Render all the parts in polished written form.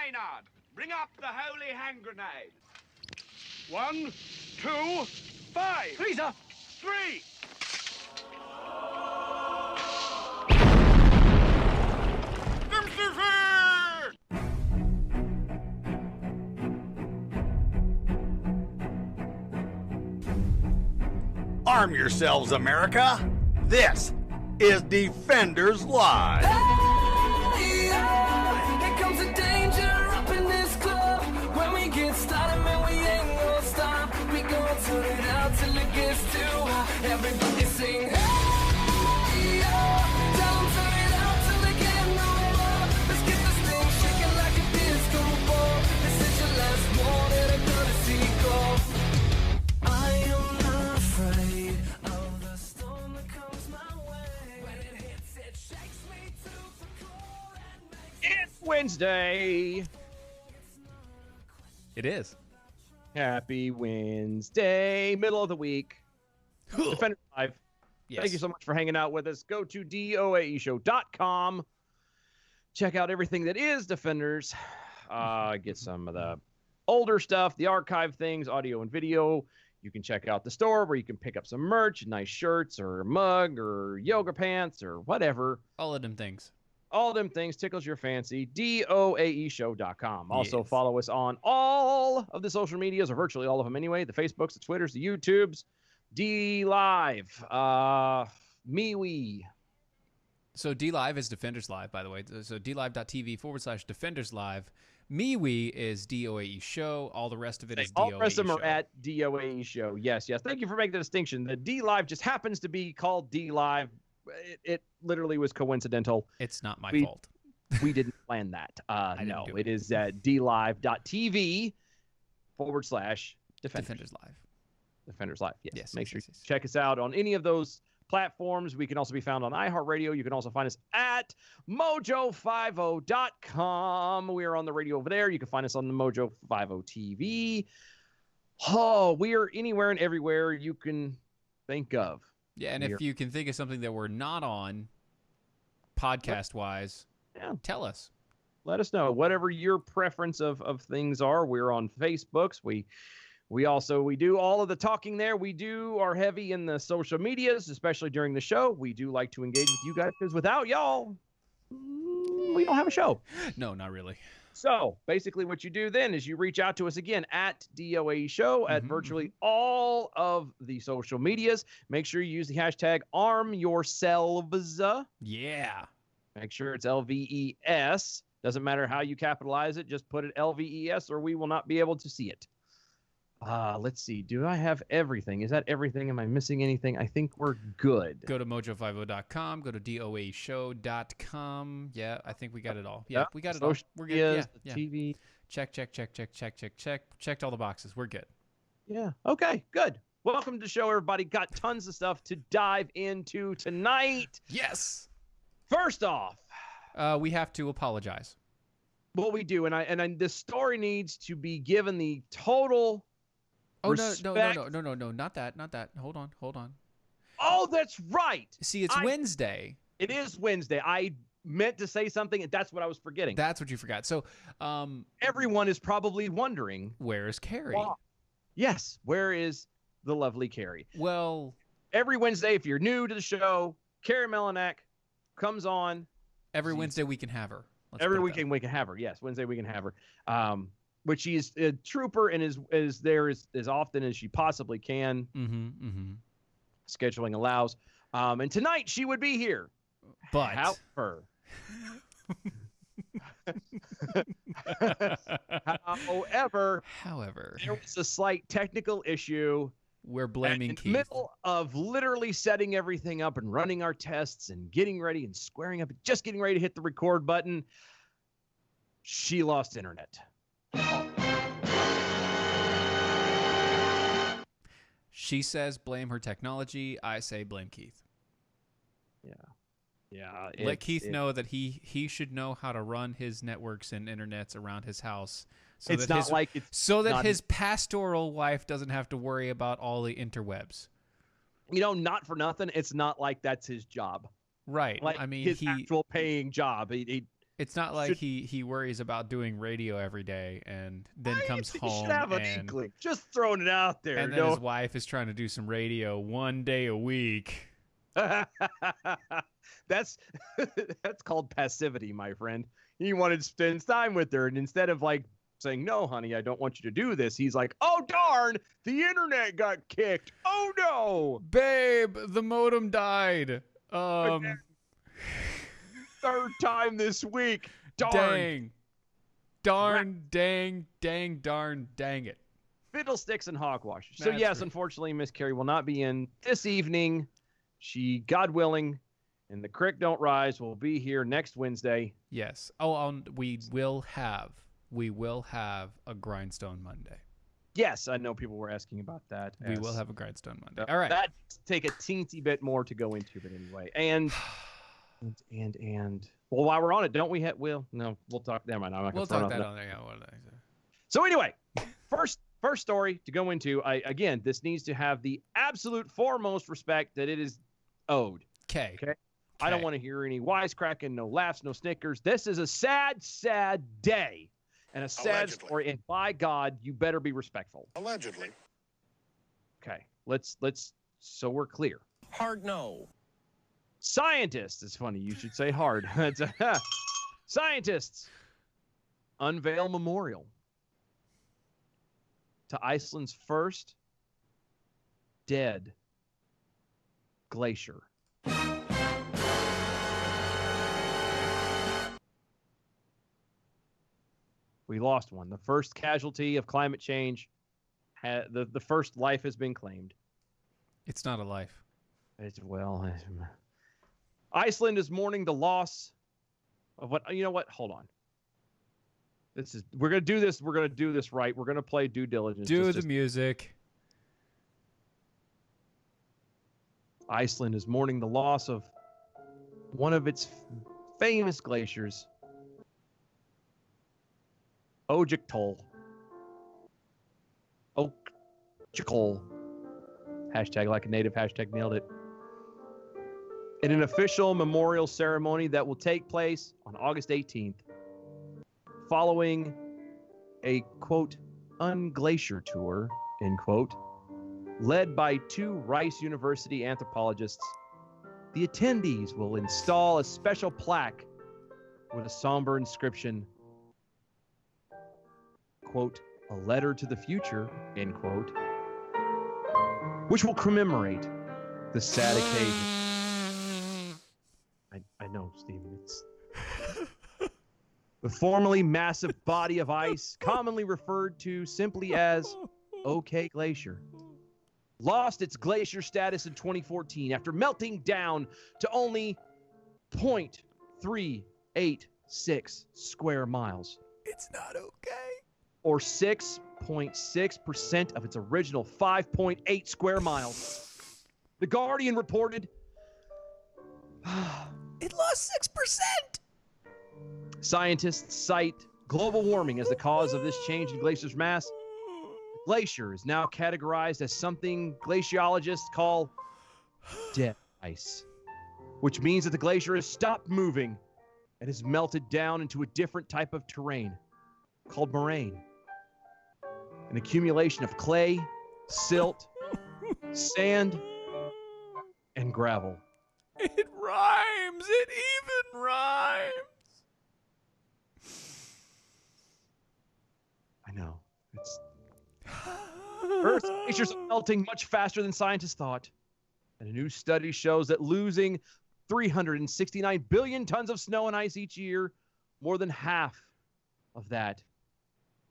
Maynard, bring up the holy hand grenade. 1, 2, 5. Please, sir. 3. Arm yourselves, America. This is Defenders Live. Hey, here comes the danger up in this club. When we get started, man, we ain't gonna stop. We gonna turn it out till it gets too hot. Everybody sing, hey, tell 'em turn it out till they get no more. Let's get this thing shaking like a disco ball. This is your last one and I'm gonna see go. I am not afraid of the storm that comes my way. When it hits, it shakes me to the core and makes It's Wednesday. It is. Happy Wednesday, middle of the week. Defenders Live. Yes. Thank you so much for hanging out with us. Go to doaeshow.com. Check out everything that is Defenders. Get some of the older stuff, the archive things, audio and video. You can check out the store where you can pick up some merch, nice shirts or a mug or yoga pants or whatever. All of them things. All them things tickles your fancy. doaeshow.com. Also Yes. follow us on all of the social medias, or virtually all of them anyway. The Facebooks, the Twitters, the YouTubes. D Live. MeWe. So DLive is Defenders Live, by the way. So dlive.tv/Defenders Live. MeWe is DOAE Show. All the rest of it is DOAE All the rest of them Show. are at DOAE Show. Yes, yes. Thank you for making the distinction. The D Live just happens to be called D Live. It literally was coincidental. It's not my We- fault. We didn't plan that. didn't No, do it is dlive.tv/Defenders. Defenders Live. Defenders Live. Yes. Yes, Make yes, sure yes, you yes. check us out on any of those platforms. We can also be found on iHeartRadio. You can also find us at mojo50.com. We are on the radio over there. You can find us on the Mojo 50 TV. Oh, we are anywhere and everywhere you can think of. Yeah, and We're- if you can think of something that we're not on, podcast-wise, Yeah. tell us. Let us know. Whatever your preference of things are, we're on Facebooks. We do all of the talking there. We are heavy in the social medias, especially during the show. We do like to engage with you guys because without y'all, we don't have a show. No, not really. So basically what you do then is you reach out to us again at DOAE Show at virtually all of the social medias. Make sure you use the hashtag #ArmYourselves. Yeah. Make sure it's LVES. Doesn't matter how you capitalize it. Just put it LVES or we will not be able to see it. Let's see. Do I have everything? Is that everything? Am I missing anything? I think we're good. Go to mojo50.com. Go to doaeshow.com. Yeah, I think we got it all. Yeah, we got it all. Social We're good. medias, Yeah, the yeah. TV. Check. Checked all the boxes. We're good. Yeah. Okay, good. Welcome to the show, everybody. Got tons of stuff to dive into tonight. Yes. First off, We have to apologize. what we do, and this story needs to be given the total Oh, respect. no, not that. Hold on. Oh, that's right. See, it's Wednesday. It is Wednesday. I meant to say something, and that's what I was forgetting. That's what you forgot. So, Everyone is probably wondering, where is Carrie? why? Yes, where is the lovely Carrie? Well, Every Wednesday, if you're new to the show, Carrie Melinak comes on. every Wednesday we can have her. Let's Every put it weekend we can have her. Yes, Wednesday we can have her. Which she's a trooper and is there as often as she possibly can. Scheduling allows. And tonight she would be here. But However, there was a slight technical issue. we're blaming in the Keith. middle of literally setting everything up and running our tests and getting ready and squaring up, just getting ready to hit the record button, she lost internet. She says blame her technology. I say blame Keith. Yeah. Let Keith know that he should know how to run his networks and internets around his house. So It's that not like it's so that not his pastoral wife doesn't have to worry about all the interwebs. Not for nothing. It's not like that's his job. Right. Like I mean, his actual paying job. He It's not like he worries about doing radio every day and then comes home should have an inkling. Just throwing it out there. And then his wife is trying to do some radio 1 day a week. That's called passivity, my friend. He wanted to spend time with her, and instead of like saying, "No, honey, I don't want you to do this," he's like, "Oh darn, the internet got kicked. Oh no, babe, the modem died. Third time this week. Darn. Darn, dang, darn, dang it. Fiddlesticks and hogwash. So yes, unfortunately, Miss Carrie will not be in this evening. She, God willing, and the creek don't rise, will be here next Wednesday. Yes. Oh, we will have a Grindstone Monday. Yes, I know people were asking about that. We will have a Grindstone Monday. All right. That take a teensy bit more to go into, but anyway. And well, while we're on it, don't we have? We'll talk. Never mind. I'm not we'll talk that on there. Yeah. So anyway, first story to go into. Again, this needs to have the absolute foremost respect that it is owed. Okay. I don't want to hear any wisecracking, no laughs, no snickers. This is a sad, sad day and a sad story. And by God, you better be respectful. Allegedly. Okay. Let's. So we're clear. Hard no. Scientists. It's funny. You should say hard. Scientists unveil memorial to Iceland's first dead glacier. We lost one. The first casualty of climate change. The first life has been claimed. It's not a life. Iceland is mourning the loss of what? You know what? Hold on. We're gonna do this. We're gonna do this right. We're gonna play due diligence. Do the music. Iceland is mourning the loss of one of its famous glaciers, Ojiktoll. Ojiktoll. Hashtag like a native. Hashtag nailed it. In an official memorial ceremony that will take place on August 18th, following a, quote, unglacier tour, end quote, led by 2 Rice University anthropologists, the attendees will install a special plaque with a somber inscription, quote, a letter to the future, end quote, which will commemorate the sad occasion. I know, Stephen. It's the formerly massive body of ice, commonly referred to simply as OK Glacier, lost its glacier status in 2014 after melting down to only 0.386 square miles. It's not okay. Or 6.6% of its original 5.8 square miles. The Guardian reported it lost 6%. Scientists cite global warming as the cause of this change in glacier's mass. The glacier is now categorized as something glaciologists call dead ice, which means that the glacier has stopped moving and has melted down into a different type of terrain called moraine. An accumulation of clay, silt, sand, and gravel. It rhymes. It even rhymes. I know. Earth's glaciers are melting much faster than scientists thought. And a new study shows that losing 369 billion tons of snow and ice each year, more than half of that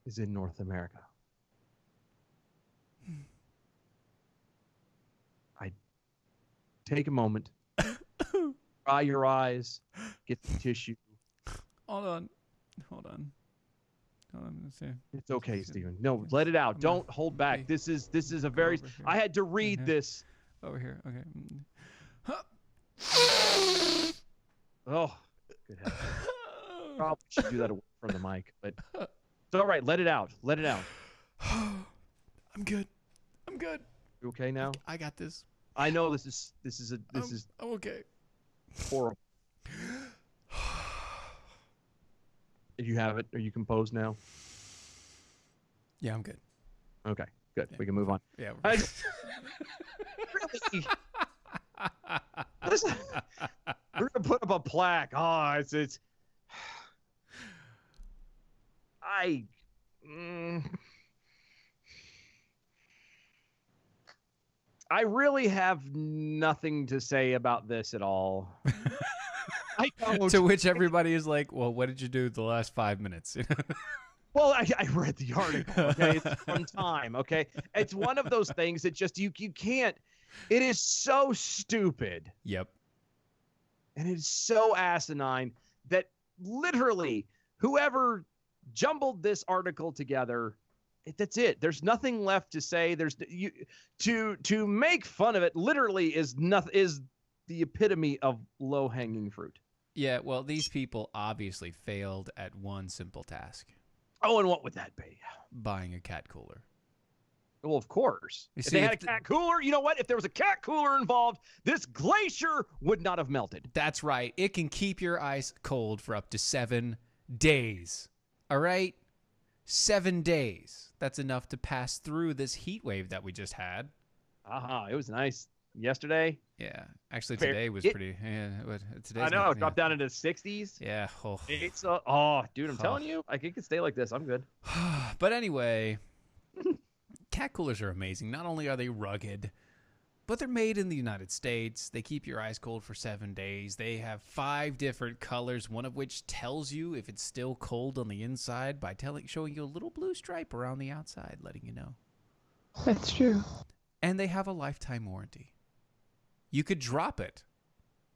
is in North America. I take a moment. Dry your eyes. Get the tissue. Hold on. Let's see. It's okay, Stephen. No, let it out. Don't hold back. This is a very. I had to read this. Over here. Okay. Oh, good heavens. Probably should do that away from the mic, but it's all right. Let it out. I'm good. You okay now? I got this. I know this is I'm okay. horrible. Did you have it? Are you composed now? Yeah, I'm good. Okay, good. Yeah. We can move on. Yeah. I, really? Listen, we're gonna put up a plaque. Oh, it's. I really have nothing to say about this at all. I don't. To which everybody is like, well, what did you do the last 5 minutes? Well, I read the article. Okay, it's from Time. Okay, it's one of those things that just you can't. It is so stupid. Yep. And it is so asinine that literally whoever jumbled this article together, that's it. There's nothing left to say. There's to make fun of it. Literally is the epitome of low hanging fruit. Yeah. Well, these people obviously failed at one simple task: Oh, and what would that be? buying a cat cooler. Well, of course. You If see, they had a if cat cooler, you know what? If there was a cat cooler involved, this glacier would not have melted. That's right. It can keep your ice cold for up to 7 days. All right? 7 days. That's enough to pass through this heat wave that we just had. It was nice yesterday. Yeah. Actually, Fair- today was it- pretty. Yeah, today's I know. not- It dropped down into the 60s. Yeah. Oh. It's dude, I'm telling you, it could stay like this. I'm good. But anyway, cat coolers are amazing. Not only are they rugged, but they're made in the United States. They keep your ice cold for 7 days. They have 5 different colors, one of which tells you if it's still cold on the inside by showing you a little blue stripe around the outside, letting you know. That's true. And they have a lifetime warranty. You could drop it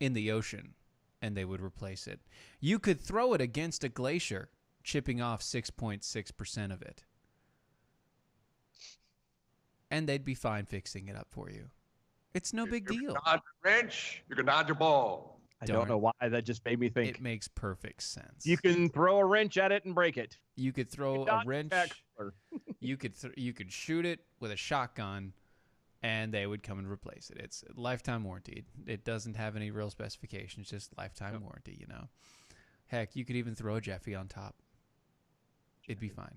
in the ocean and they would replace it. You could throw it against a glacier, chipping off 6.6% of it. And they'd be fine fixing it up for you. It's no big deal. Dodge your wrench, you can dodge a ball. I don't know why that just made me think. It makes perfect sense. You can throw a wrench at it and break it. You could throw a Dodge wrench. cat cooler. You could shoot it with a shotgun, and they would come and replace it. It's a lifetime warranty. It doesn't have any real specifications, just lifetime warranty. You know, heck, you could even throw a Jeffy on top. It'd be fine.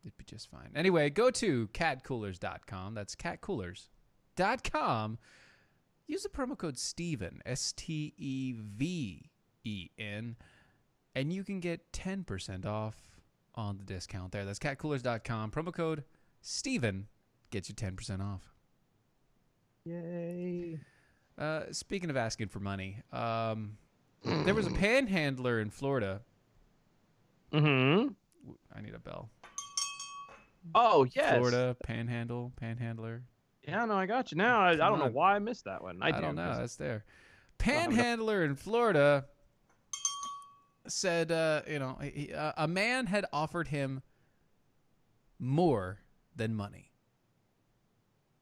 It'd be just fine. Anyway, go to catcoolers.com. That's catcoolers.com. Use the promo code Steven, STEVEN, and you can get 10% off on the discount there. That's catcoolers.com. Promo code Steven gets you 10% off. Yay. Speaking of asking for money, there was a panhandler in Florida. Mm-hmm. I need a bell. Oh, yes. Florida, panhandler. Yeah, no, I got you. Now, I don't know on. why I missed that one. I don't know. That's there. Panhandler in Florida said, a man had offered him more than money.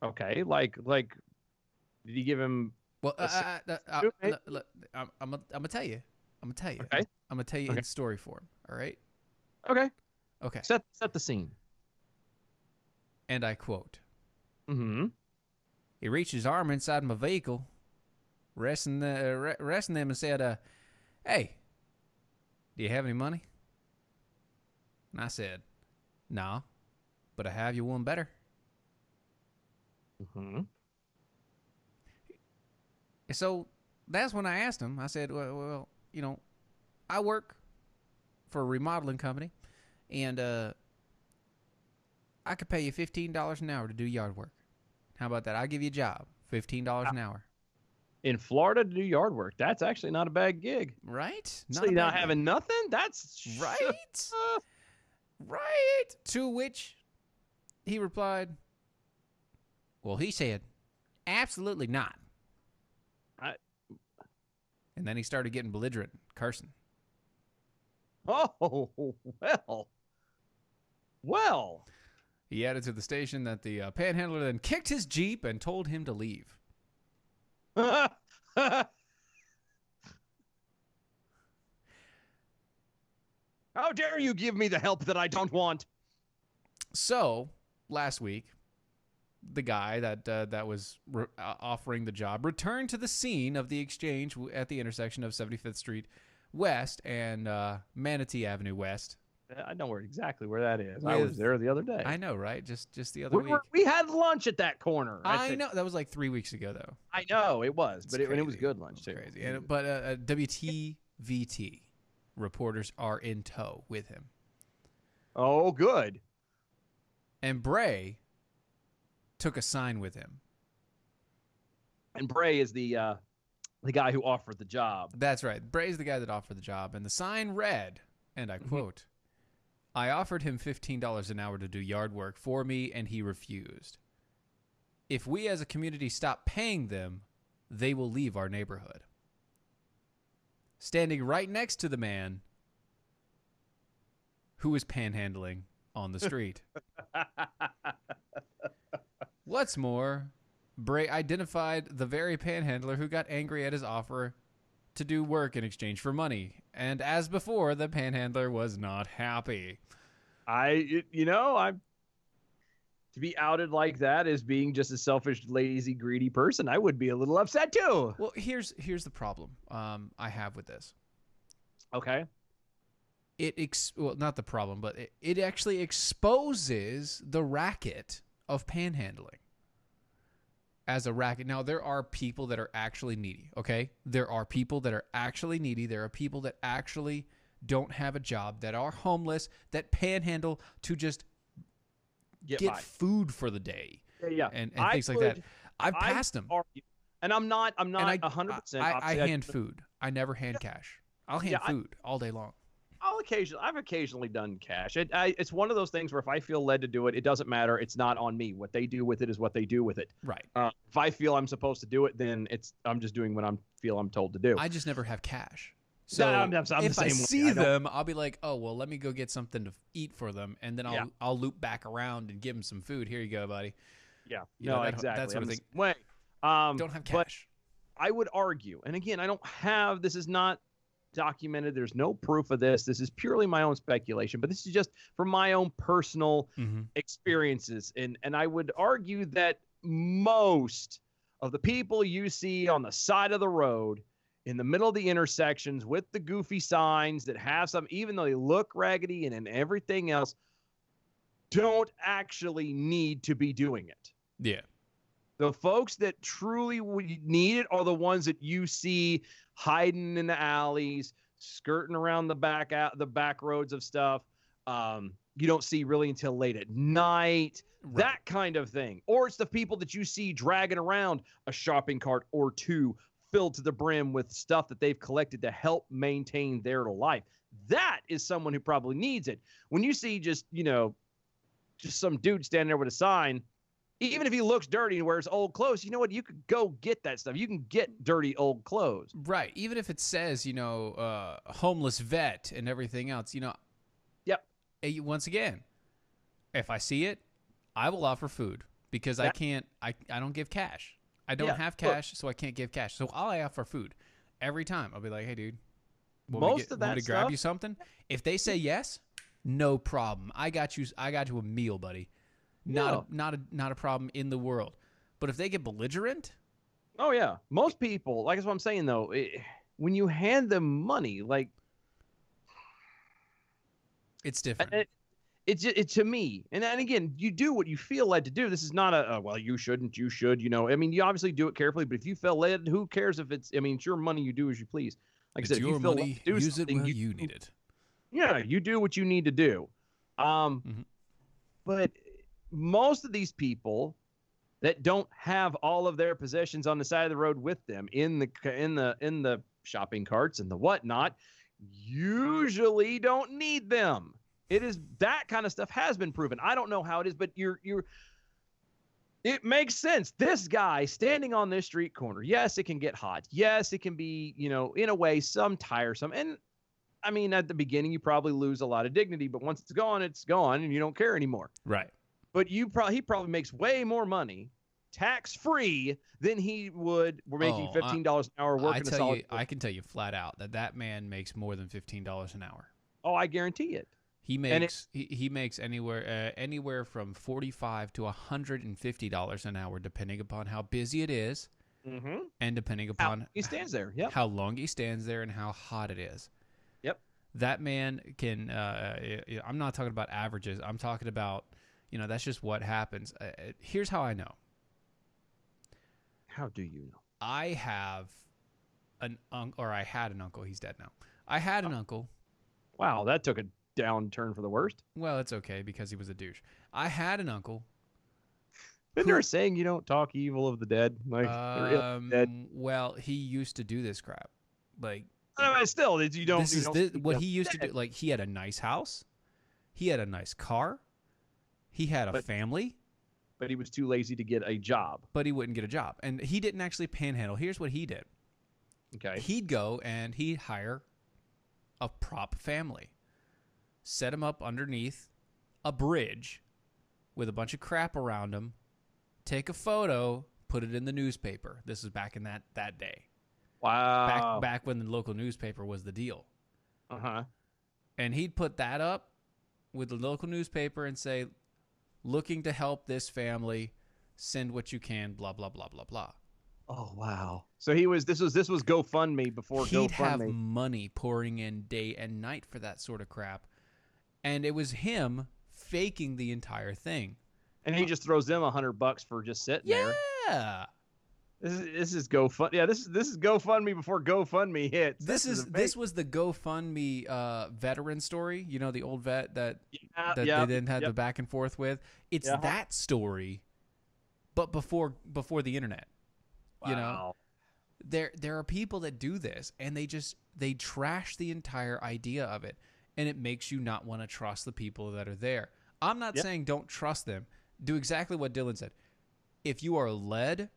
Okay, like, did he give him? Well, I'm Okay. gonna tell you. Okay. I'm gonna tell you in story form. All right. Okay. Okay. Set the scene. And I quote. Mm-hmm. He reached his arm inside my vehicle, resting them, and said, "Hey, do you have any money?" And I said, "Nah, but I have you one better." Mm-hmm. So that's when I asked him. I said, "Well, I work for a remodeling company, and I could pay you $15 an hour to do yard work. How about that? I'll give you a job, $15 an hour." In Florida to do yard work, that's actually not a bad gig. Right? So you're not having nothing? That's Right? Right. To which he replied, "Well," he said, "absolutely not." And then he started getting belligerent, cursing. Oh, well. He added to the station that the panhandler then kicked his Jeep and told him to leave. How dare you give me the help that I don't want? So, last week, the guy that was offering the job returned to the scene of the exchange at the intersection of 75th Street West and Manatee Avenue West. I know exactly where that is. I was there the other day. I know, right? Just the other week. We had lunch at that corner. I know. That was like 3 weeks ago, though. I know it was, but it was good lunch too. Crazy. But WTVT reporters are in tow with him. Oh, good. And Bray took a sign with him. And Bray is the guy who offered the job. That's right. Bray's the guy that offered the job, and the sign read, and I quote. I offered him $15 an hour to do yard work for me, and he refused. If we as a community stop paying them, they will leave our neighborhood. Standing right next to the man who was panhandling on the street. What's more, Bray identified the very panhandler who got angry at his offer to do work in exchange for money. And as before, the panhandler was not happy. To be outed like that as being just a selfish, lazy, greedy person, I would be a little upset too. Well, here's the problem I have with this. Okay. Not the problem, but it actually exposes the racket of panhandling as a racket. Now, there are people that are actually needy, okay? There are people that are actually needy. There are people that actually don't have a job, that are homeless, that panhandle to just get food for the day. Yeah. And things like that. I've passed them. And I'm not 100%. I hand food. I never hand cash. I'll hand food all day long. I've occasionally done cash. It's one of those things where if I feel led to do it, it doesn't matter. It's not on me. What they do with it is what they do with it. Right. If I feel I'm supposed to do it, then I'm just doing what I'm told to do. I just never have cash. So I'm if the same I way. see them, I'll be like, oh, well, let me go get something to eat for them, and then I'll loop back around and give them some food. Here you go, buddy. Yeah. Exactly. That's what I think. Way. Don't have cash. But I would argue, and again, this is not documented. There's no proof of this. This is purely my own speculation, but this is just from my own personal experiences. And I would argue that most of the people you see on the side of the road in the middle of the intersections with the goofy signs that have some, even though they look raggedy and everything else, don't actually need to be doing it. Yeah. The folks that truly need it are the ones that you see hiding in the alleys, skirting around the back roads of stuff. You don't see really until late at night, that kind of thing. Or it's the people that you see dragging around a shopping cart or two filled to the brim with stuff that they've collected to help maintain their life. That is someone who probably needs it. When you see just some dude standing there with a sign, even if he looks dirty and wears old clothes, you know what? You could go get that stuff. You can get dirty old clothes. Right. Even if it says, homeless vet and everything else, Yep. Once again, if I see it, I will offer food because I don't give cash. I don't have cash, so I can't give cash. So I offer food every time. I'll be like, hey, dude, want me to grab you something? If they say yes, no problem. I got you a meal, buddy. Not a problem in the world. But if they get belligerent, oh yeah, most people, like that's what I'm saying though. When you hand them money, like it's different. It's to me, and again, you do what you feel led to do. This is not well, you shouldn't, you should. I mean, you obviously do it carefully, but if you feel led, who cares if it's? I mean, it's your money. You do as you please. Like it's I said, your if you feel money. Do use it where you need it. Yeah, you do what you need to do. But most of these people that don't have all of their possessions on the side of the road with them in the shopping carts and the whatnot usually don't need them. It is that kind of stuff has been proven. I don't know how it is, but it makes sense. This guy standing on this street corner, yes, it can get hot. Yes, it can be, in a way, some tiresome. And I mean, at the beginning, you probably lose a lot of dignity, but once it's gone, and you don't care anymore. Right. But he probably makes way more money tax-free than he would making $15 an hour working a solid. I can tell you flat out that man makes more than $15 an hour. Oh, I guarantee it. He makes anywhere from $45 to $150 an hour, depending upon how busy it is, and depending upon how he stands there. Yeah, how long he stands there, and how hot it is. Yep. That man can. I'm not talking about averages. I'm talking about, that's just what happens. Here's how I know. How do you know? I have I had an uncle. He's dead now. I had an uncle. Wow, that took a downturn for the worst. Well, it's okay because he was a douche. I had an uncle. Isn't there a saying you don't talk evil of the dead? Like they're dead. Well, he used to do this crap. Like, still, you don't. this you is don't what he used to do. Like, he had a nice house, he had a nice car, he had a family, but he was too lazy to get a job. but he wouldn't get a job, and he didn't actually panhandle. Here's what he did. Okay. He'd go and he'd hire a prop family, set him up underneath a bridge with a bunch of crap around him, take a photo, put it in the newspaper. This is back in that day. Wow. Back when the local newspaper was the deal. Uh-huh. And he'd put that up with the local newspaper and say, looking to help this family, send what you can, blah, blah, blah, blah, blah. Oh, wow. So this was GoFundMe before He'd GoFundMe. have money pouring in day and night for that sort of crap. And it was him faking the entire thing. And he just throws them $100 for just sitting there. Yeah. This is GoFundMe. Yeah, this is GoFundMe before GoFundMe hits. This was the GoFundMe veteran story. You know, the old vet that they then had the back and forth with. It's that story, but before the internet. Wow. You know, there are people that do this, and they trash the entire idea of it, and it makes you not want to trust the people that are there. I'm not saying don't trust them. Do exactly what Dylan said. If you are led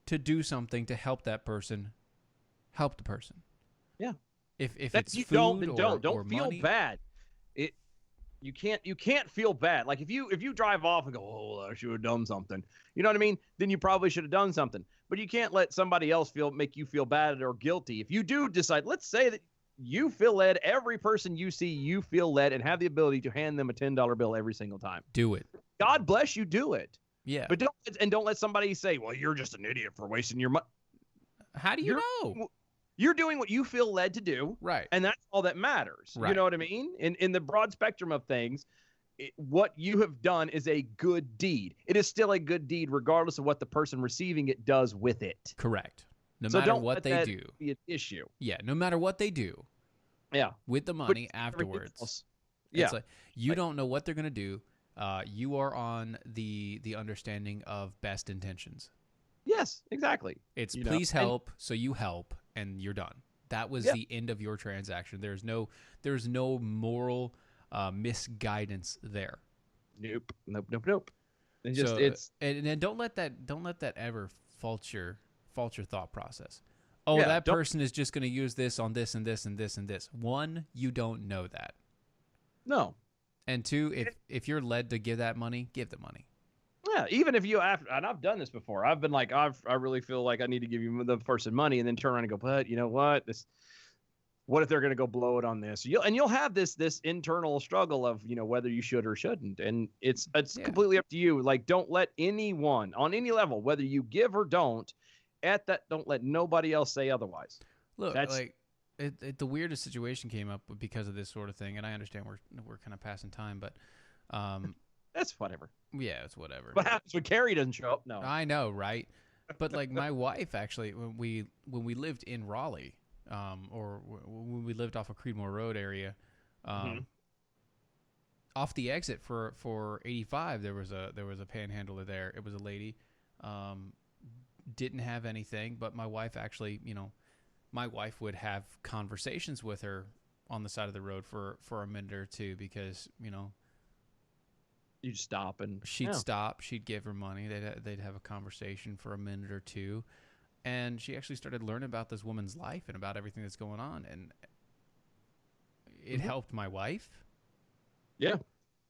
to do something to help that person, help the person. Yeah. If That's, it's you food don't or feel money, bad. You can't feel bad. Like if you drive off and go, oh, I should have done something. You know what I mean? Then you probably should have done something. But you can't let somebody else make you feel bad or guilty. If you do decide, let's say that you feel led, every person you see, you feel led and have the ability to hand them a $10 bill every single time. do it. God bless you, do it. Yeah. But don't let somebody say, well, you're just an idiot for wasting your money. How do you know? You're doing what you feel led to do. Right. And that's all that matters. Right. You know what I mean? In the broad spectrum of things, what you have done is a good deed. It is still a good deed regardless of what the person receiving it does with it. Correct. No So matter don't what let they that do. be an issue. Yeah. No matter what they do Yeah. with the But money everything afterwards. else- Yeah. It's like you don't know what they're gonna do. You are on the understanding of best intentions. Yes, exactly. It's You know, please and- help, so you help, and you're done. That was the end of your transaction. There's no moral misguidance there. Nope. And just So, and don't let that ever fault your thought process. Oh, Yeah, that don't- person is just going to use this on this and this and this and this. One, you don't know that. no. And two, if you're led to give that money, give the money. Yeah, even if and I've done this before. I've been like, I really feel like I need to give you the person money, and then turn around and go, but you know what? What if they're going to go blow it on this? You'll have this internal struggle of, whether you should or shouldn't, and it's completely up to you. Like, don't let anyone on any level, whether you give or don't, don't let nobody else say otherwise. Look, the weirdest situation came up because of this sort of thing, and I understand we're kind of passing time, but That's whatever. yeah, it's whatever. What happens when Carrie doesn't show up? No. I know, right? But like my wife actually, when we lived in Raleigh, or when we lived off of Creedmoor Road area, off the exit for 85, there was a panhandler there. It was a lady, didn't have anything, but my wife actually, my wife would have conversations with her on the side of the road for a minute or two because You'd stop and she'd stop, she'd give her money, they'd have a conversation for a minute or two, and she actually started learning about this woman's life and about everything that's going on, and it helped my wife. Yeah.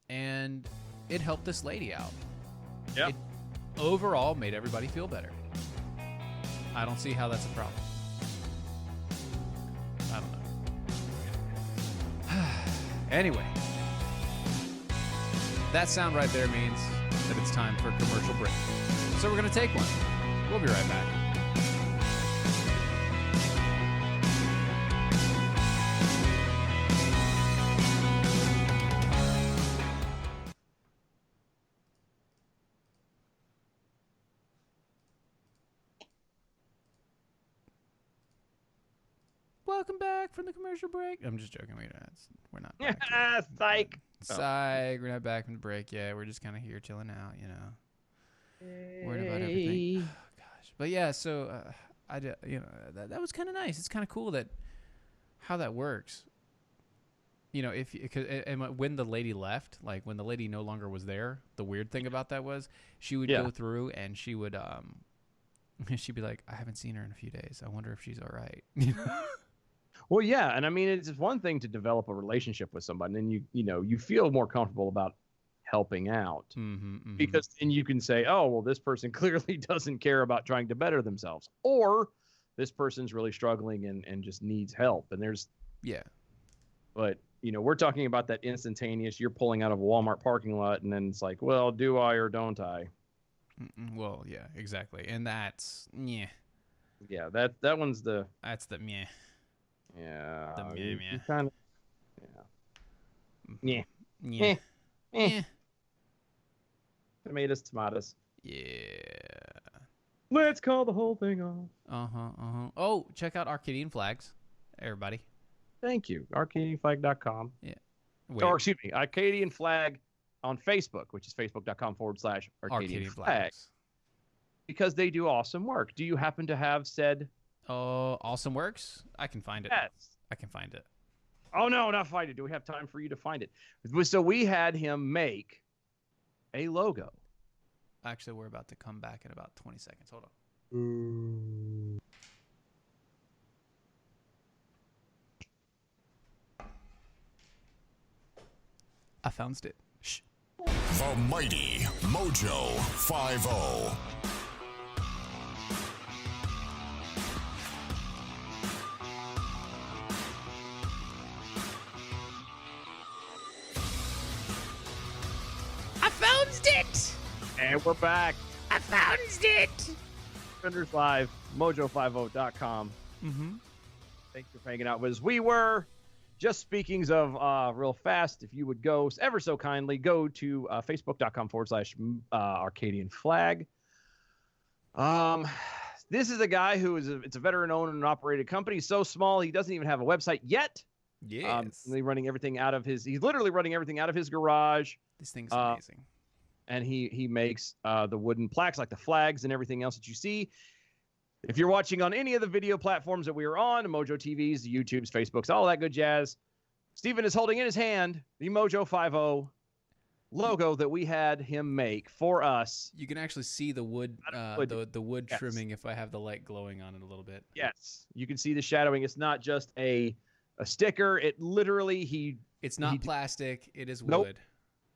And it helped this lady out. Yeah. It overall made everybody feel better. I don't see how that's a problem. I don't know. Anyway, that sound right there means that it's time for a commercial break. So we're going to take one. We'll be right back. welcome back from the commercial break. I'm just joking. We're not back yet. Psych. Psych. We're not back from the break yet. We're just kind of here chilling out, you know. Worried about everything. Oh, gosh. But yeah, so that was kind of nice. It's kind of cool that how that works. You know, and when the lady left, like when the lady no longer was there, the weird thing about that was she would go through and she would she'd be like, I haven't seen her in a few days. I wonder if she's all right. Well, yeah, and I mean, it's one thing to develop a relationship with somebody, and you feel more comfortable about helping out because then you can say, oh, well, this person clearly doesn't care about trying to better themselves, or this person's really struggling and just needs help. And but we're talking about that instantaneous. You're pulling out of a Walmart parking lot, and then it's like, well, do I or don't I? Well, yeah, exactly, and that's yeah. That one's the that's the meh. Yeah. The meh meh. Kind of. Yeah. Yeah. Yeah. Tomatoes. Yeah. Let's call the whole thing off. Oh, check out Arcadian Flags, everybody. Thank you. ArcadianFlag.com. Yeah. Or excuse me, Arcadian Flag on Facebook, which is facebook.com/Arcadian Flags. Because they do awesome work. Do you happen to have said awesome works? I can find it. Yes. I can find it. Oh no, not find it. Do we have time for you to find it? So we had him make a logo. Actually, we're about to come back in about 20 seconds. Hold on. I found it. Shh. The mighty Mojo 50. I found it. And we're back. I found it. Defenders Live, mojo50.com. Thanks for hanging out with us. We were just speaking of real fast. If you would go ever so kindly, go to facebook.com/Arcadian Flag. This is a guy who it's a veteran-owned and operated company. So small, he doesn't even have a website yet. Yes. He's literally running everything out of his garage. This thing's amazing. And he makes the wooden plaques like the flags and everything else that you see. If you're watching on any of the video platforms that we are on, Mojo TVs, the YouTubes, Facebooks, all that good jazz, Steven is holding in his hand the Mojo 50 logo that we had him make for us. You can actually see the wood, the wood yes. trimming if I have the light glowing on it a little bit. Yes, you can see the shadowing. It's not just a sticker. It literally It's not plastic. It is wood. Nope.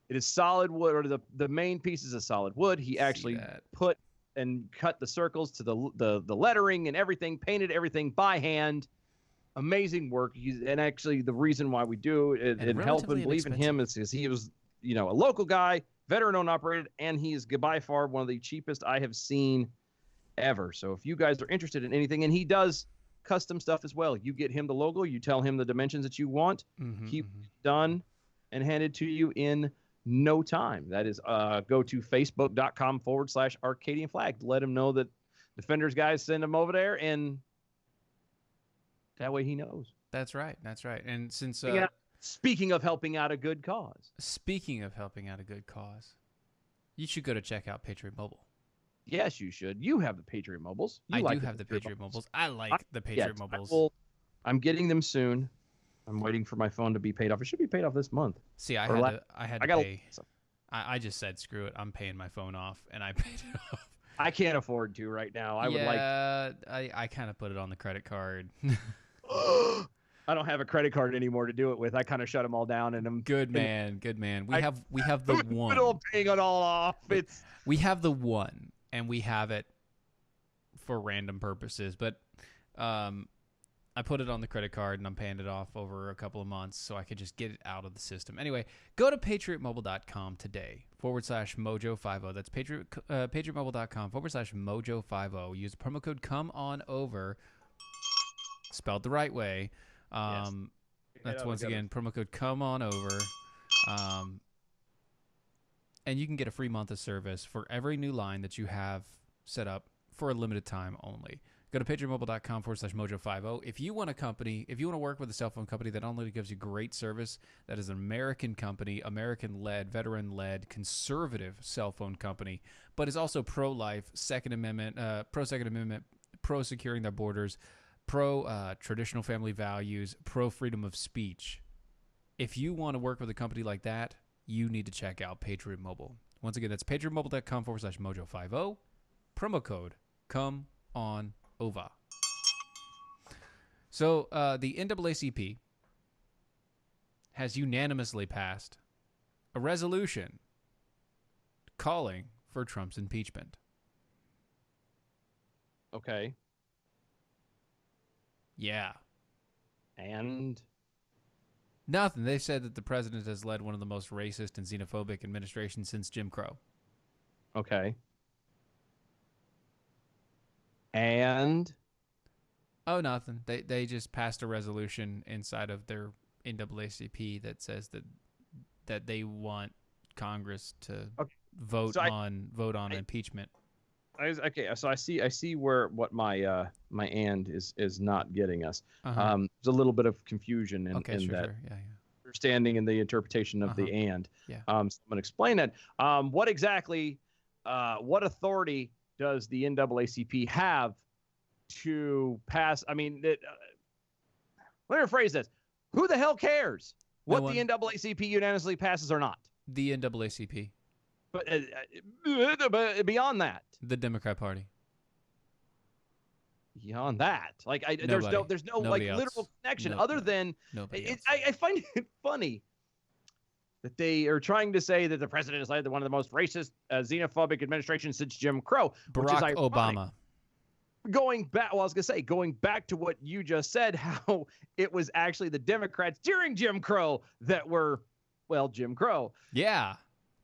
It is solid wood, or the main piece is a solid wood. He actually put and cut the circles to the lettering and everything, painted everything by hand. Amazing work. And actually, the reason why we do it and help and believe in him is because he was, a local guy, veteran-owned, operated, and he is by far one of the cheapest I have seen ever. So if you guys are interested in anything, and he does custom stuff as well, you get him the logo, you tell him the dimensions that you want, he done and handed to you in no time. That is go to facebook.com/Arcadian Flag. Let him know that Defenders guys send him over there, and that way he knows. That's right. And since speaking of helping out a good cause, you should go to check out Patriot Mobile. Yes, you should. You have the Patriot Mobiles. I do have the Patriot Mobiles. I like the Patriot Mobiles. I'm getting them soon. I'm waiting for my phone to be paid off. It should be paid off this month. See, I had to pay. I just said, screw it. I'm paying my phone off, and I paid it off. I can't afford to right now. I kind of put it on the credit card. I don't have a credit card anymore to do it with. I kind of shut them all down, and I'm good man. We have the one. Middle paying it all off. We have the one, and we have it for random purposes, but I put it on the credit card, and I'm paying it off over a couple of months so I could just get it out of the system. Anyway, go to patriotmobile.com today /Mojo50. That's patriotmobile.com /Mojo50. Use the promo code Come On Over, spelled the right way. Yes. That's once again promo code Come On Over. And you can get a free month of service for every new line that you have set up for a limited time only. Go to patriotmobile.com/mojo50. If you want to work with a cell phone company that not only gives you great service, that is an American company, American-led, veteran-led, conservative cell phone company, but is also pro-life, Second Amendment, pro-Second Amendment, pro-securing their borders, pro-traditional family values, pro-freedom of speech. If you want to work with a company like that, you need to check out Patriot Mobile. Once again, that's patriotmobile.com/mojo50. Promo code come on over. So the NAACP has unanimously passed a resolution calling for Trump's impeachment. Okay. Yeah. And Nothing. They said that the president has led one of the most racist and xenophobic administrations since Jim Crow. okay. And Oh, nothing. They just passed a resolution inside of their NAACP that says that they want Congress to vote on impeachment. Okay, so I see where what my and is not getting us. There's a little bit of confusion in that Yeah. understanding and the interpretation of the and. Yeah. So I'm going to explain that. What exactly, what authority does the NAACP have to pass? I mean, let me rephrase this. Who the hell cares what the NAACP unanimously passes or not? The NAACP. But beyond that, The Democrat Party. Beyond that, like there's no like Nobody literal else. connection No, other than nobody else. I find it funny that they are trying to say that the president has led one of the most racist, xenophobic administrations since Jim Crow, which is Barack ironic. Obama. Going back to what you just said, how it was actually the Democrats during Jim Crow that were, well, Jim Crow. Yeah.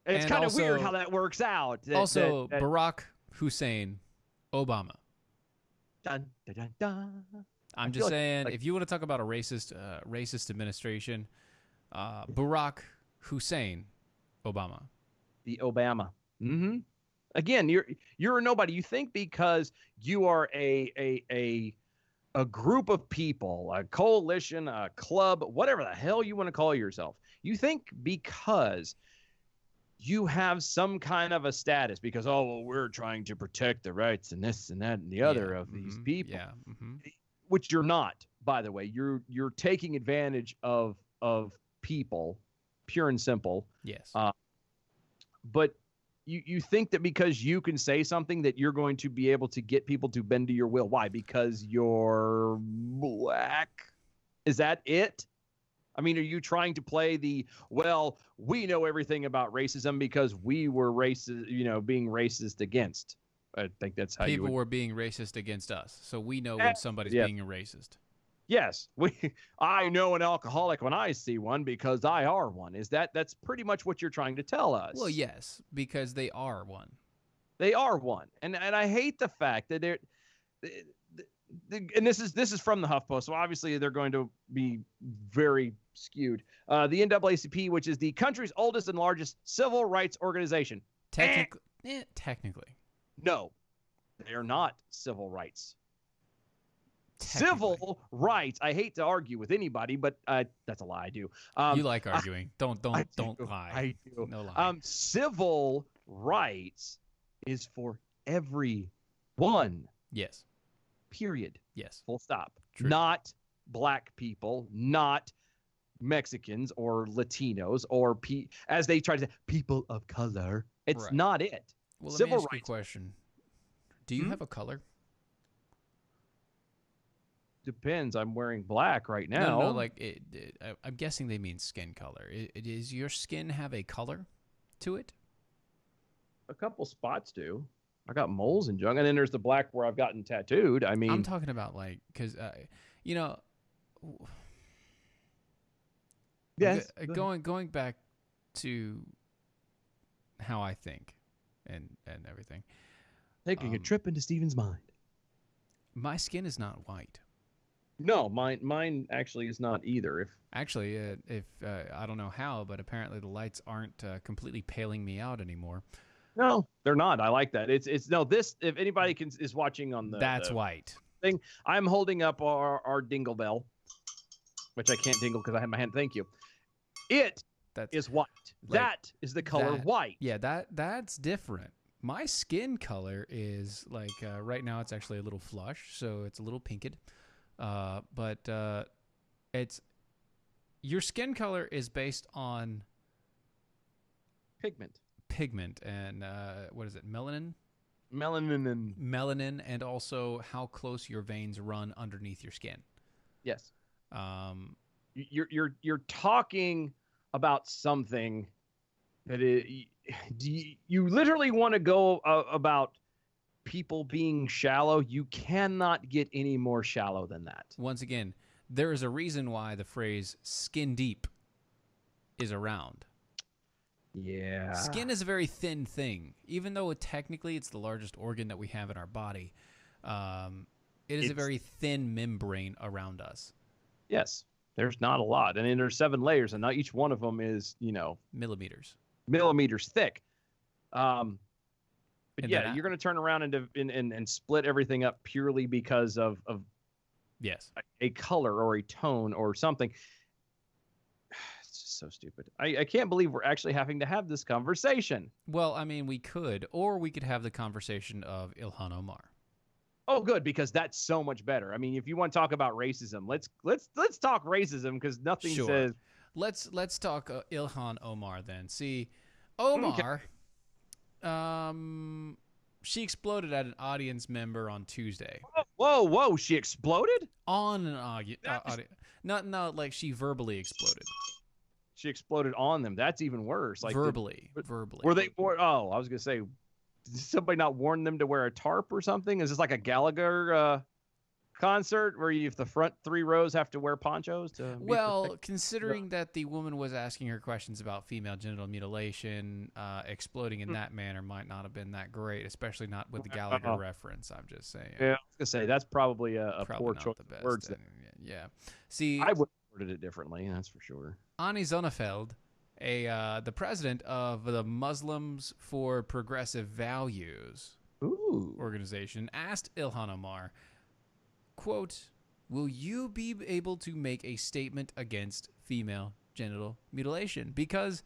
And it's kind of weird how that works out. Barack Hussein Obama. Dun, dun, dun, dun. I'm just saying, if you want to talk about a racist administration, Barack Hussein Obama. The Obama. Mm-hmm. Again, you're a nobody. You think because you are a group of people, a coalition, a club, whatever the hell you want to call yourself. You think because you have some kind of a status because, we're trying to protect the rights and this and that and the other of these people. Yeah. Which you're not, by the way. You're taking advantage of people, pure and simple. Yes. But you think that because you can say something that you're going to be able to get people to bend to your will. Why? Because you're black? Is that it? I mean, are you trying to play we know everything about racism because we were racist, being racist against? I think that's how people were being racist against us. So we know when somebody's being a racist. Yes, I know an alcoholic when I see one because I are one. That's pretty much what you're trying to tell us? Well, yes, because they are one. They are one, and I hate the fact that they're. And this is from the HuffPost, so obviously they're going to be very skewed. The NAACP, which is the country's oldest and largest civil rights organization. Technically. No, they are not civil rights. Civil rights. I hate to argue with anybody, but that's a lie. I do. You like arguing. Don't lie. I do. No lie. Civil rights is for everyone. Yes. Period. Yes. Full stop. True. Not black people, not Mexicans or Latinos or as they try to say, people of color. It's not it. Well, let Civil me ask you rights. a question. Do you have a color? Depends. I'm wearing black right now. No, like I'm guessing they mean skin color. Does your skin have a color to it? A couple spots do. I got moles and junk, and then there's the black where I've gotten tattooed. I mean, I'm talking about because yes. Going back to how I think and everything. Taking a trip into Steven's mind. My skin is not white. No, mine actually is not either. If I don't know how, but apparently the lights aren't completely paling me out anymore. No, they're not. I like that. It's no this. If anybody is watching on that's white. thing. I'm holding up our dingle bell, which I can't dingle because I have my hand. Thank you. It is white. That is the color white. Yeah, that's different. My skin color is like right now it's actually a little flush, so it's a little pinked. But it's your skin color is based on pigment and what is it? Melanin, and also how close your veins run underneath your skin. Yes. You're talking about something that you literally want to go about people being shallow. You cannot get any more shallow than that. Once again, there is a reason why the phrase skin deep is around. Yeah. Skin is a very thin thing. Even though technically it's the largest organ that we have in our body, it's a very thin membrane around us. Yes. There's not a lot. And then there's 7 layers, and not each one of them is, millimeters thick. But yeah, you're going to turn around and split everything up purely because of yes, a color or a tone or something. It's just so stupid. I can't believe we're actually having to have this conversation. Well, I mean, we could have the conversation of Ilhan Omar. Oh, good, because that's so much better. I mean, if you want to talk about racism, let's talk racism, because nothing says. Let's talk Ilhan Omar then. See, Omar, she exploded at an audience member on Tuesday. Whoa! She exploded on an audience. Not like she verbally exploded. She exploded on them. That's even worse. Like verbally. Were they? Oh, I was gonna say. Did somebody not warn them to wear a tarp or something? Is this like a Gallagher concert where if the front 3 rows have to wear ponchos to? Well, considering that the woman was asking her questions about female genital mutilation, exploding in that manner might not have been that great, especially not with the Gallagher reference. I'm just saying. Yeah, I was gonna say that's probably a poor choice of words. Yeah. See, I would have worded it differently. That's for sure. Ani Zonneveld, the president of the Muslims for Progressive Values organization, asked Ilhan Omar, quote, "Will you be able to make a statement against female genital mutilation? Because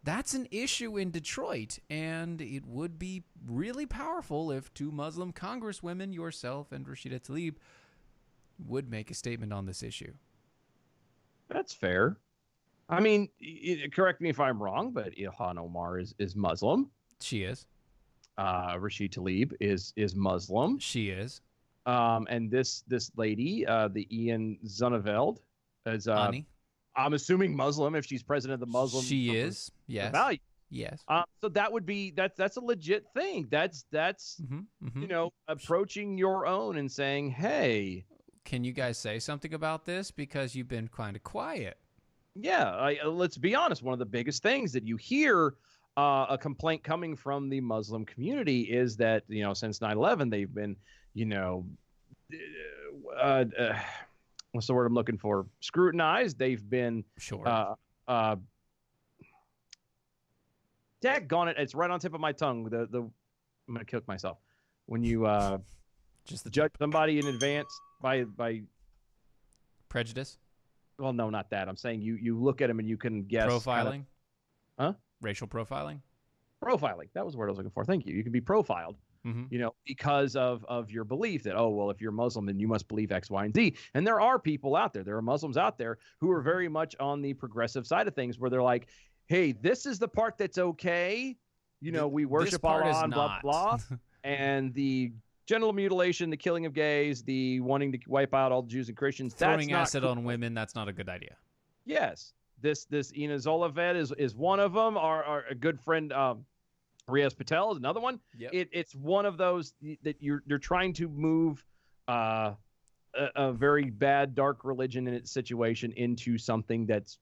that's an issue in Detroit, and it would be really powerful if 2 Muslim congresswomen, yourself and Rashida Tlaib, would make a statement on this issue." That's fair. I mean, correct me if I'm wrong, but Ilhan Omar is Muslim. She is. Rashid Tlaib is Muslim. She is. And this lady, the Ian Zonneveld, is Ani. I'm assuming Muslim if she's president of the Muslim. She is. Yes. Value. Yes. So that would be that's a legit thing. That's approaching your own and saying, hey, can you guys say something about this, because you've been kind of quiet? Yeah, let's be honest. One of the biggest things that you hear a complaint coming from the Muslim community is that, since 9/11, they've been, what's the word I'm looking for? Scrutinized. They've been daggone it. It's right on the tip of my tongue. I'm going to kick myself. When you just judge somebody in advance by prejudice. Well, no, not that. I'm saying you look at them and you can guess. Profiling? Huh? Racial profiling? Profiling. That was the word I was looking for. Thank you. You can be profiled, because of your belief that, well, if you're Muslim, then you must believe X, Y, and Z. And there are people out there. There are Muslims out there who are very much on the progressive side of things, where they're like, hey, this is the part that's okay. We worship Allah and blah, blah. And the genital mutilation, the killing of gays, the wanting to wipe out all the Jews and Christians. Throwing acid on women, that's not a good idea. Yes. This Ina Zoleved is one of them. Our a good friend Riaz Patel is another one. Yep. It's one of those that you're trying to move a very bad, dark religion in its situation into something that's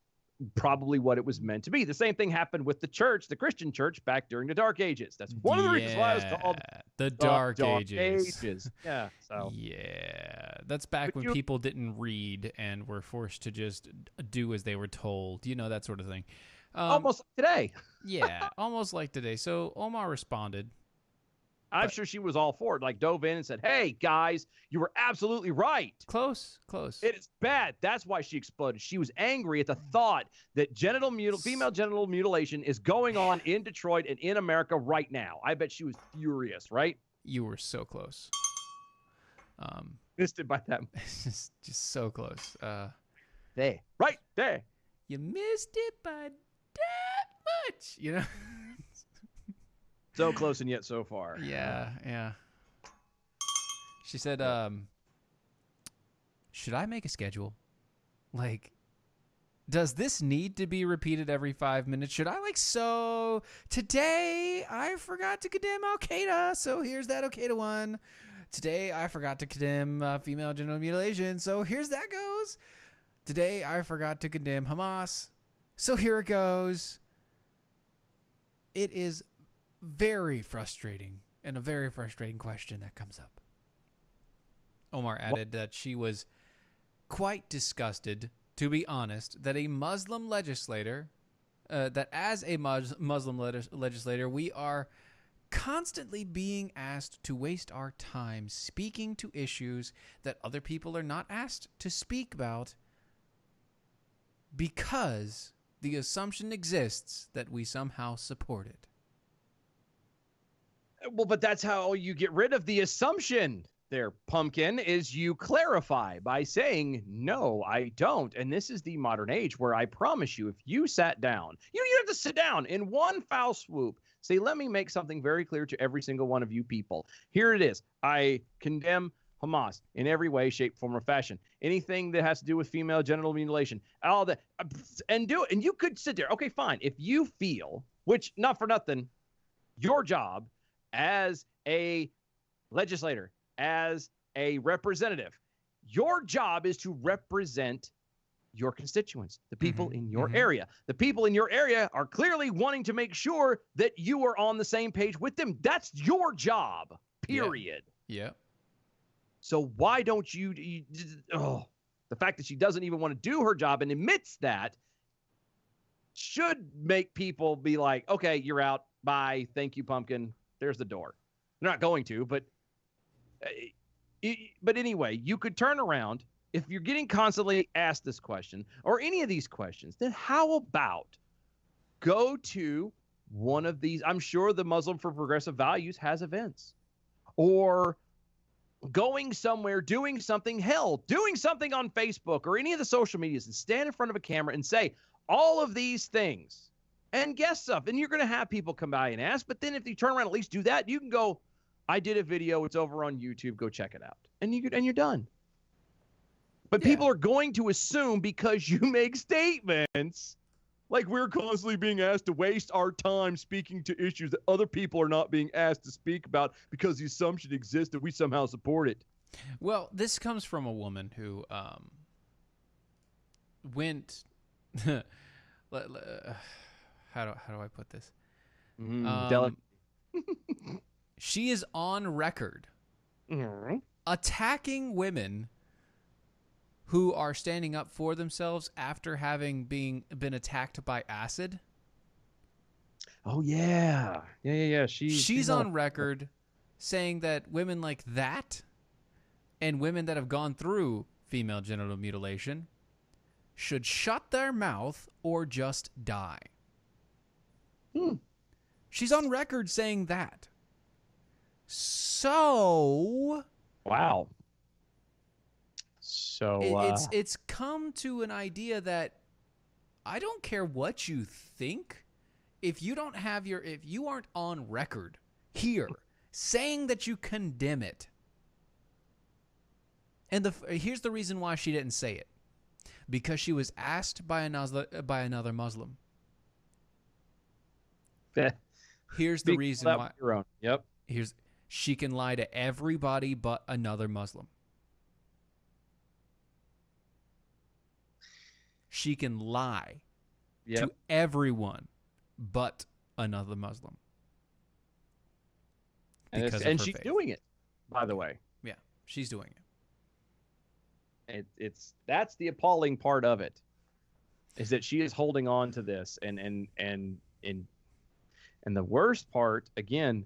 probably what it was meant to be. The same thing happened with the church, the Christian church, back during the Dark Ages. That's one of the reasons why it was called the Dark Ages. Yeah. So yeah, that's back when people didn't read and were forced to just do as they were told. That sort of thing. Almost like today. Yeah, almost like today. So Omar responded. I'm sure she was all for it. Like dove in and said, "Hey guys, you were absolutely right. Close. It is bad." That's why she exploded. She was angry at the thought that female genital mutilation is going on in Detroit and in America right now. I bet she was furious, right? You were so close. Missed it by that. Just so close. There, right there. You missed it by that much, you know? So close and yet so far. Yeah. She said, should I make a schedule? Like, does this need to be repeated every 5 minutes? Should I so today I forgot to condemn Al-Qaeda, so here's that Al-Qaeda one. Today I forgot to condemn female genital mutilation, so here's that goes. Today I forgot to condemn Hamas, so here it goes. It is very frustrating, and a very frustrating question that comes up. Omar added that she was quite disgusted, to be honest, that a Muslim legislator, that as a Muslim legislator, we are constantly being asked to waste our time speaking to issues that other people are not asked to speak about because the assumption exists that we somehow support it. Well, but that's how you get rid of the assumption there, Pumpkin, is you clarify by saying, no, I don't. And this is the modern age where I promise you, if you sat down, you have to sit down in one foul swoop, say, let me make something very clear to every single one of you people. Here it is. I condemn Hamas in every way, shape, form, or fashion. Anything that has to do with female genital mutilation, all that, and do it. And you could sit there. Okay, fine. If you feel, which not for nothing, your job as a legislator, as a representative, your job is to represent your constituents, the people in your area. The people in your area are clearly wanting to make sure that you are on the same page with them. That's your job, period. Yeah. So why don't you the fact that she doesn't even want to do her job and admits that should make people be like, okay, you're out. Bye. Thank you, Pumpkin. There's the door. They're not going to, but anyway, you could turn around. If you're getting constantly asked this question or any of these questions, then how about go to one of these? I'm sure the Muslim for Progressive Values has events, or going somewhere, doing something on Facebook or any of the social medias, and stand in front of a camera and say all of these things and guess stuff. And you're going to have people come by and ask, but then if you turn around, at least do that, you can go, I did a video. It's over on YouTube. Go check it out. And you're done. But people are going to assume because you make statements like we're constantly being asked to waste our time speaking to issues that other people are not being asked to speak about because the assumption exists that we somehow support it. Well, this comes from a woman who went how do I put this? She is on record attacking women who are standing up for themselves after having been attacked by acid. Oh yeah. She's on record saying that women like that and women that have gone through female genital mutilation should shut their mouth or just die. She's on record saying that. So wow. So it's come to an idea that I don't care what you think, if you aren't on record here saying that you condemn it. And here's the reason why she didn't say it. Because she was asked by another Muslim. Here's the reason why. Yep. She can lie to everybody but another Muslim. She can lie to everyone but another Muslim. And she's doing it, by the way. Yeah, she's doing it. That's the appalling part of it, is that she is holding on to this, and the worst part, again,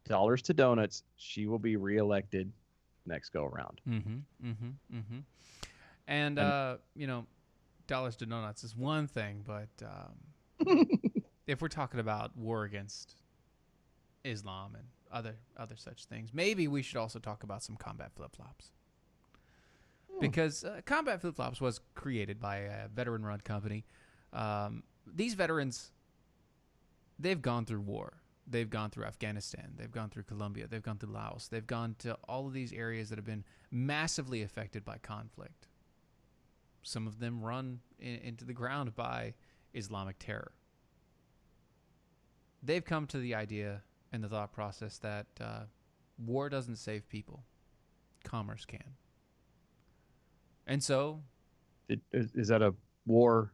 dollars to donuts, she will be reelected next go around. And you know, dollars to donuts is one thing, but if we're talking about war against Islam and other such things, maybe we should also talk about some combat flip-flops. Because Combat Flip-Flops was created by a veteran-run company. These veterans, they've gone through war. They've gone through Afghanistan. They've gone through Colombia. They've gone through Laos. They've gone to all of these areas that have been massively affected by conflict. Some of them run into the ground by Islamic terror. They've come to the idea and the thought process that war doesn't save people. Commerce can. And so... Is that a war?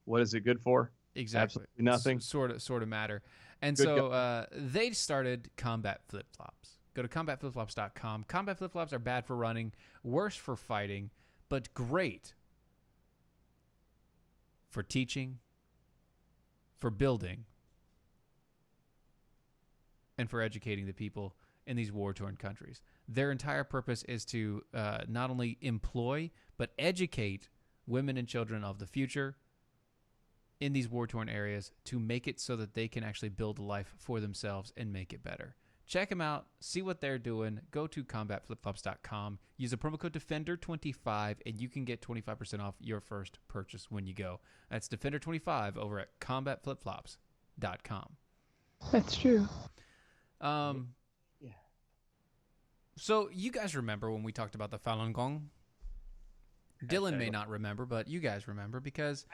What is it good for? Exactly. Absolutely nothing. Sort of matter. And Good so they started Combat Flip-Flops. Go to combatflipflops.com. Combat Flip-Flops are bad for running, worse for fighting, but great for teaching, for building, and for educating the people in these war-torn countries. Their entire purpose is to not only employ, but educate women and children of the future in these war-torn areas to make it so that they can actually build a life for themselves and make it better. Check them out. See what they're doing. Go to combatflipflops.com. Use the promo code DEFENDER25, and you can get 25% off your first purchase when you go. That's DEFENDER25 over at combatflipflops.com. That's true. So you guys remember when we talked about the Falun Gong? Dylan may not remember, but you guys remember because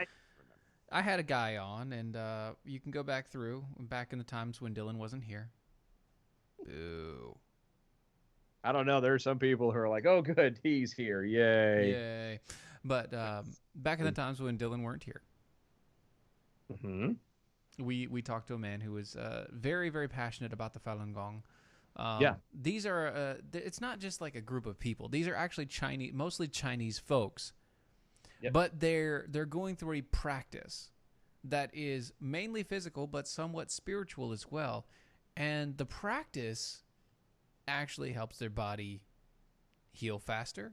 I had a guy on, and you can go back in the times when Dylan wasn't here. Boo. I don't know. There are some people who are like, oh, good, he's here. Yay. Yay. But back in the times when Dylan weren't here, we talked to a man who was very, very passionate about the Falun Gong. These are, it's not just like a group of people. These are actually mostly Chinese folks. Yep. But they're going through a practice that is mainly physical, but somewhat spiritual as well. And the practice actually helps their body heal faster.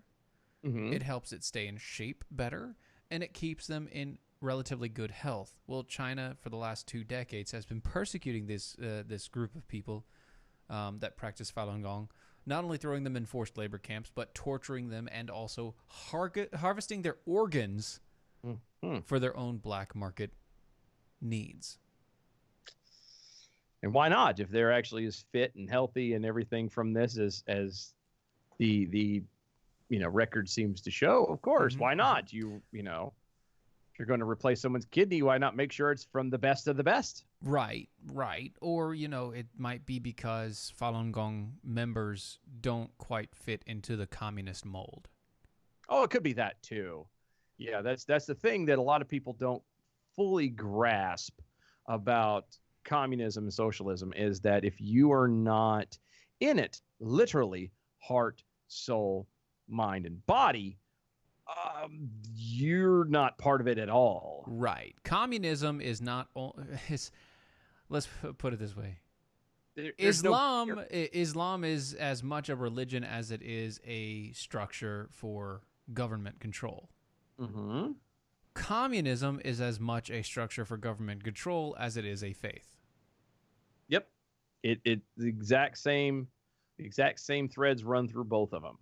It helps it stay in shape better, and it keeps them in relatively good health. Well, China, for the last 2 decades, has been persecuting this group of people that practice Falun Gong, not only throwing them in forced labor camps, but torturing them and also harvesting their organs for their own black market needs. And why not? If they're actually as fit and healthy and everything from this as the record seems to show, of course, why not? If you're going to replace someone's kidney, why not make sure it's from the best of the best? Right. Or, it might be because Falun Gong members don't quite fit into the communist mold. Oh, it could be that too. Yeah, that's the thing that a lot of people don't fully grasp about communism and socialism is that if you are not in it, literally, heart, soul, mind, and body, you're not part of it at all. Right. Communism is not. Let's put it this way. Islam is as much a religion as it is a structure for government control. Communism is as much a structure for government control as it is a faith. Yep. The exact same threads run through both of them.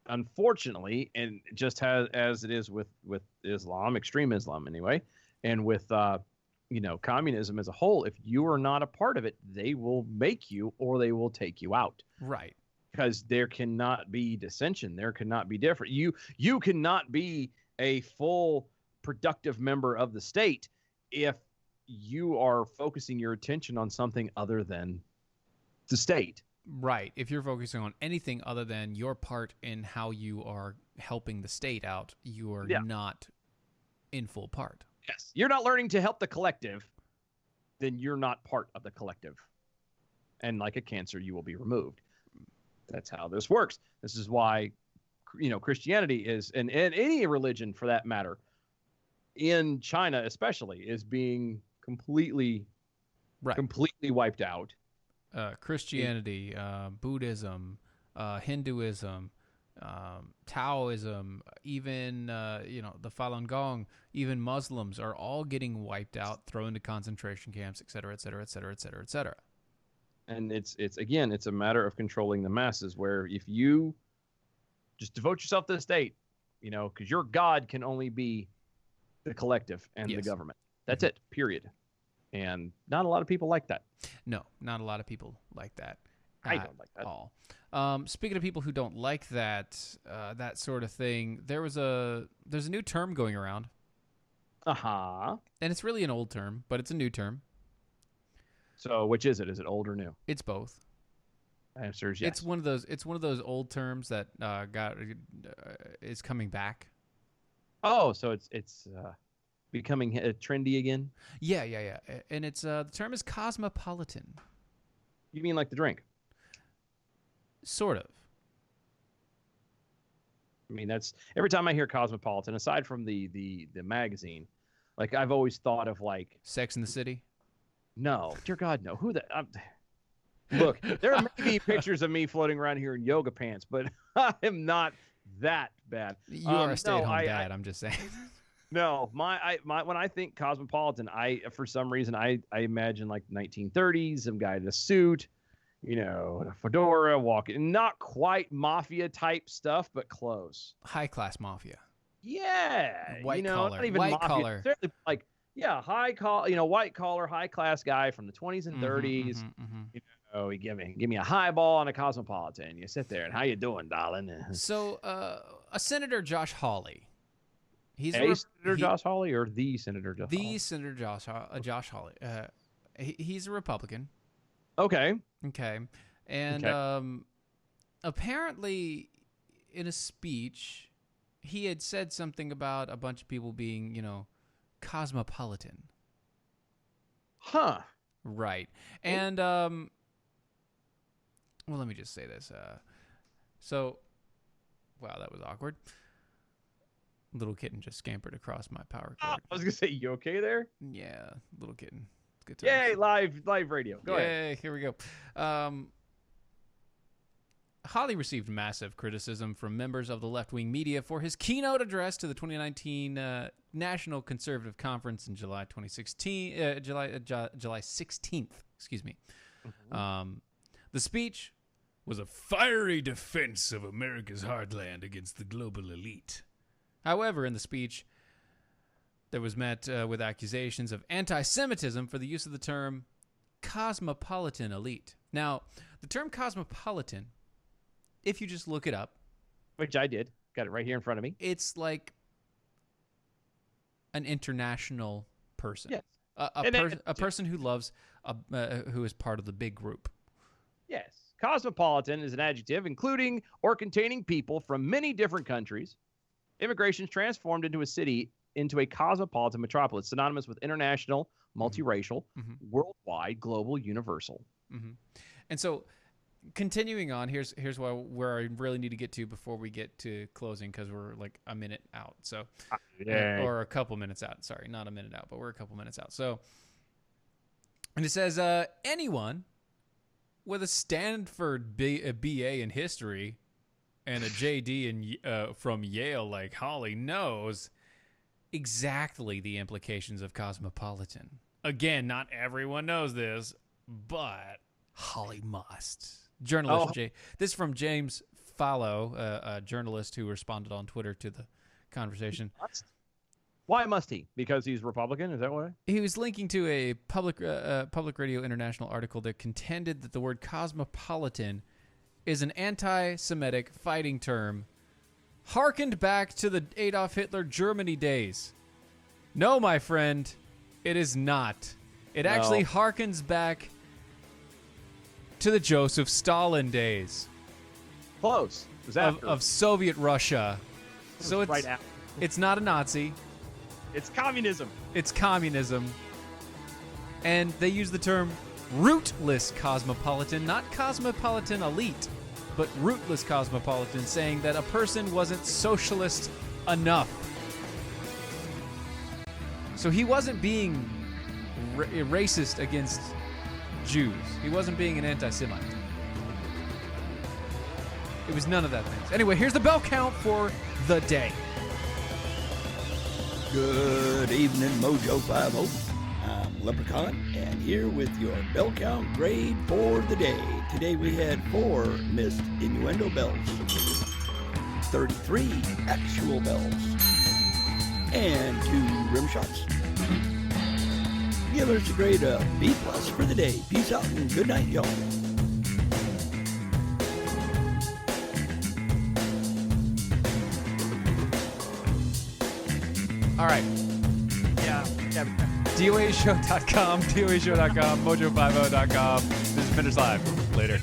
Unfortunately, and just as it is with Islam, extreme Islam anyway, and with communism as a whole, if you are not a part of it, they will make you or they will take you out. Right. Because there cannot be dissension. There cannot be different. You cannot be a full productive member of the state if you are focusing your attention on something other than the state. Right. If you're focusing on anything other than your part in how you are helping the state out, you are not in full part. Yes. You're not learning to help the collective, then you're not part of the collective. And like a cancer, you will be removed. That's how this works. This is why, Christianity is, and any religion for that matter, in China especially, is being completely wiped out. Christianity, Buddhism, Hinduism, Taoism, even the Falun Gong, even Muslims are all getting wiped out, thrown into concentration camps, et cetera, et cetera, et cetera, et cetera, et cetera. And it's a matter of controlling the masses, where if you just devote yourself to the state, because your God can only be the collective and the government. That's it, period. And not a lot of people like that. No, not a lot of people like that. I don't like that at all. Speaking of people who don't like that sort of thing, there's a new term going around. Uh-huh. And it's really an old term, but it's a new term. So which is it? Is it old or new? It's both. Answer is yes. It's one of those old terms that is coming back. Oh, so it's becoming trendy again? Yeah. And it's the term is cosmopolitan. You mean like the drink? Sort of. I mean, that's every time I hear cosmopolitan, aside from the magazine, like I've always thought of like Sex in the City. No, dear God, no. Who the? Look, there may be pictures of me floating around here in yoga pants, but I am not that bad. You are a stay-at-home dad. I'm just saying. No, my when I think cosmopolitan, for some reason I imagine like 1930s, some guy in a suit, a fedora, walking, not quite mafia type stuff, but close. High class mafia. Yeah, white collar. Not even white mafia, collar. certainly like high collar, white collar, high class guy from the 20s and 30s. You give me a highball and a cosmopolitan. You sit there and how you doing, darling? So, a Senator Josh Hawley. Senator Josh Hawley or the Senator Josh Hawley? The Senator Josh Hawley. He's a Republican. Okay. And apparently, in a speech, he had said something about a bunch of people being, cosmopolitan. Huh. Right. And, well, let me just say this. Wow, that was awkward. Little kitten just scampered across my power cord. I was going to say, you okay there? Yeah, little kitten. Good times. Yay, live radio. Go ahead. Here we go. Hawley received massive criticism from members of the left-wing media for his keynote address to the 2019 National Conservative Conference in July 2016. July 16th. Excuse me. Mm-hmm. The speech was a fiery defense of America's heartland against the global elite. However, in the speech, there was met with accusations of anti-Semitism for the use of the term cosmopolitan elite. Now, the term cosmopolitan, if you just look it up, which I did, got it right here in front of me. It's like an international person. Yes. A person who loves, who is part of the big group. Yes. Cosmopolitan is an adjective including or containing people from many different countries. Immigration is transformed into a cosmopolitan metropolis, synonymous with international, multiracial, worldwide, global, universal. Mm-hmm. And so, continuing on, here's where I really need to get to before we get to closing, because we're like a minute out. So, or a couple minutes out. Sorry, not a minute out, but we're a couple minutes out. So, and it says anyone with a Stanford BA in history and a JD from Yale like Hawley knows exactly the implications of cosmopolitan. Again, not everyone knows this, but Hawley must. Journalist this is from James Fallow, a journalist who responded on Twitter to the conversation. Why must he? Because he's Republican? Is that why? He was linking to a Public Radio International article that contended that the word cosmopolitan is an anti-Semitic fighting term harkened back to the Adolf Hitler Germany days. No, my friend, it is not. It actually harkens back to the Joseph Stalin days. Close. It was after. Of Soviet Russia. So it's right after. It's not a Nazi. It's communism. It's communism. And they use the term rootless cosmopolitan, not cosmopolitan elite, but rootless cosmopolitan, saying that a person wasn't socialist enough. So he wasn't being racist against Jews. He wasn't being an anti-Semite. It was none of that things. Anyway, here's the bell count for the day. Good evening, Mojo 50. I'm Leprechaun, and here with your bell count grade for the day. Today we had 4 missed innuendo bells, 33 actual bells, and 2 rim shots. Give us a grade of B+ for the day. Peace out and good night, y'all. All right. Yeah. DOAshow.com, DOAshow.com, Mojo50.com. This is Defenders Live. Later.